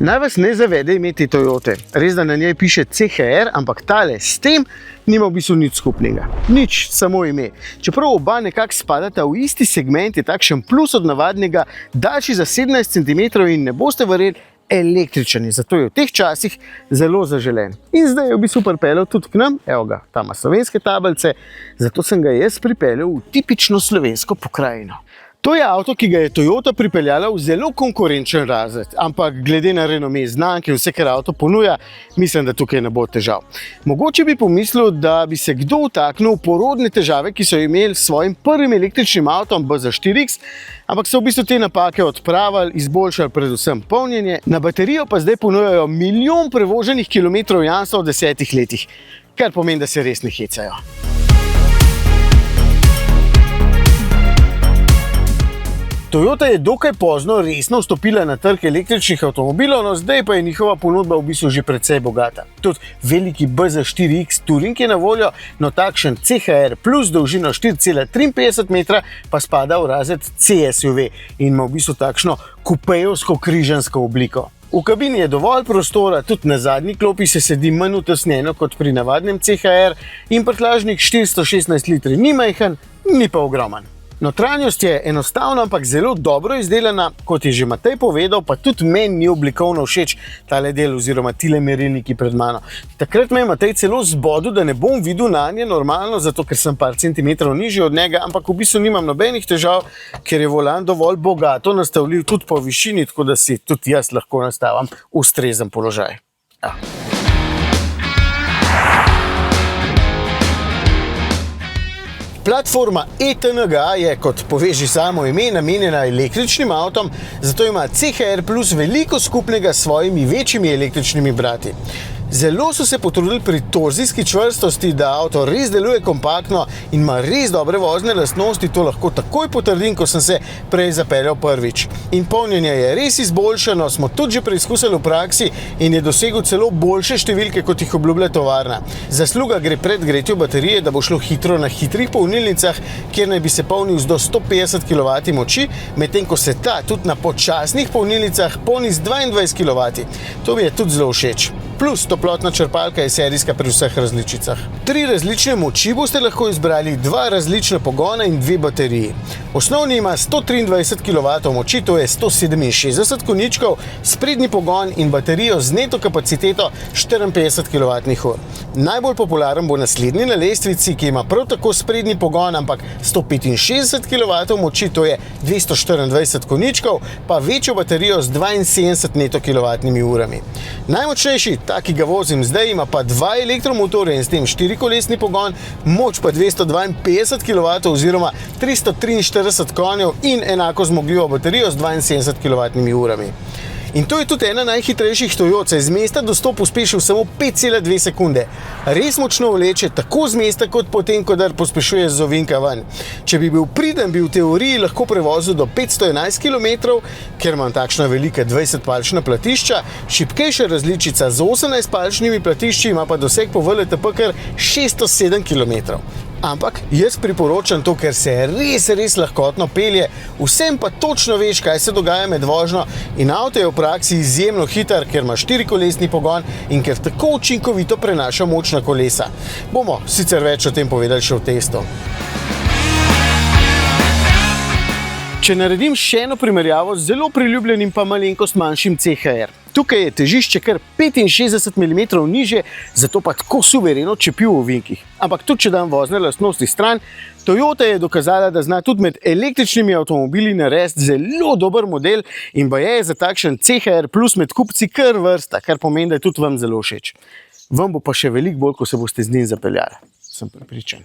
Naj vas ne zavede imeti Toyote. Res, da na njej piše CHR, ampak tale s tem nima v bistvu nič skupnega. Nič, samo ime. Čeprav oba nekako spadata v isti segment, je takšen plus od navadnega, daljši za 17 cm in ne boste verjeli, električen. Zato je v teh časih zelo zaželen. In zdaj je v bistvu pripeljal tudi k nam, evo ga, tam ima slovenske tablice, zato sem ga jaz pripeljal v tipično slovensko pokrajino. To je avto, ki ga je Toyota pripeljala v zelo konkurenčen razred, ampak glede na renome znamke in vse, kar avto ponuja, mislim, da tukaj ne bo težav. Mogoče bi pomislil, da bi se kdo vtaknil v porodne težave, ki so imeli s svojim prvim električnim avtom BZ4X, ampak so v bistvu te napake odpravili, izboljšali predvsem polnjenje, na baterijo pa zdaj ponujajo milijon prevoženih kilometrov jamstva v 10 letih, kar pomeni, da se res ne hecajo. Toyota je dokaj pozno resno vstopila na trg električnih avtomobilov, no zdaj pa je njihova ponudba v bistvu že precej bogata. Tudi veliki BZ4X Touring je na voljo, no takšen CHR plus dolžino 4,53 metra pa spada v razred CSUV in ima v bistvu takšno kupejevsko križansko obliko. V kabini je dovolj prostora, tudi na zadnji klopi se sedi manj utesnjeno kot pri navadnem CHR in prtljažnik 416 litrov ni majhen, ni pa ogromen. Notranjost je enostavna, ampak zelo dobro izdelana, kot je že Matej povedal, pa tudi meni ni oblikovno všeč tale del oziroma tile merilniki pred mano. Takrat me je Matej celo zbodel, da ne bom videl nanje normalno, zato ker sem par centimetrov nižji od njega, ampak v bistvu nimam nobenih težav, ker je volan dovolj bogato nastavljiv tudi po višini, tako da si tudi jaz lahko nastavim ustrezen položaj. Platforma ETNG je, kot pove že samo ime, namenjena električnim avtom, zato ima CHR Plus veliko skupnega s svojimi večjimi električnimi brati. Zelo so se potrudili pri torzijski čvrstosti, da avto res deluje kompaktno in ima res dobre vozne lastnosti, to lahko takoj potrdim, ko sem se prej zapeljal prvič. In polnjenje je res izboljšano, smo tudi že preizkusili v praksi in je dosegel celo boljše številke, kot jih obljublja tovarna. Zasluga gre predgretju baterije, da bo šlo hitro na hitrih polnilnicah, kjer naj bi se polnil z do 150 kW moči, medtem ko se ta tudi na počasnih polnilnicah polni z 22 kW. To mi je tudi zelo všeč. Plus toplotna črpalka je serijska pri vseh različicah. 3 različne moči boste lahko izbrali, 2 različna pogona in 2 bateriji. Osnovni ima 123 kW moči, to je 167 konjičkov, sprednji pogon in baterijo z neto kapaciteto 54 kWh. Najbolj popularen bo naslednji na lestvici, ki ima prav tako sprednji pogon, ampak 165 kW moči, to je 224 konjičkov, pa večjo baterijo z 72 neto kWh. Najmočnejši, ta, ki ga vozim zdaj, ima pa 2 elektromotorje in s tem 4-kolesni pogon, moč pa 252 kW oziroma 343 konjev in enako zmogljivo baterijo z 72 kWh. In to je tudi ena najhitrejših Toyota, z mesta do 100 pospešil samo 5,2 sekunde. Res močno vleče, tako z mesta kot potem, kadar pospešuje z ovinka ven. Če bi bil priden, bi v teoriji lahko prevozil do 511 km, ker imam takšna velika 20-palčna platišča, šibkejša različica z 18-palčnimi platišči ima pa doseg po VLTP kar 607 km. Ampak jaz priporočam to, ker se res lahkotno pelje, vsem pa točno veš, kaj se dogaja med vožnjo in avto je v praksi izjemno hiter, ker ima 4-kolesni pogon in ker tako učinkovito prenaša moč na kolesa. Bomo sicer več o tem povedali še v testu. Če naredim še eno primerjavo z zelo priljubljenim pa malenkost manjšim CHR. Tukaj je težišče kar 65 mm nižje, zato pa tako suvereno čepi v ovinkih. Ampak tudi, če dam vozne lastnosti stran, Toyota je dokazala, da zna tudi med električnimi avtomobili narediti zelo dober model in baje je za takšen CHR Plus med kupci kar vrsta, kar pomeni, da je tudi vam zelo všeč. Vam bo pa še veliko bolj, ko se boste z njim zapeljali. Sem prepričan.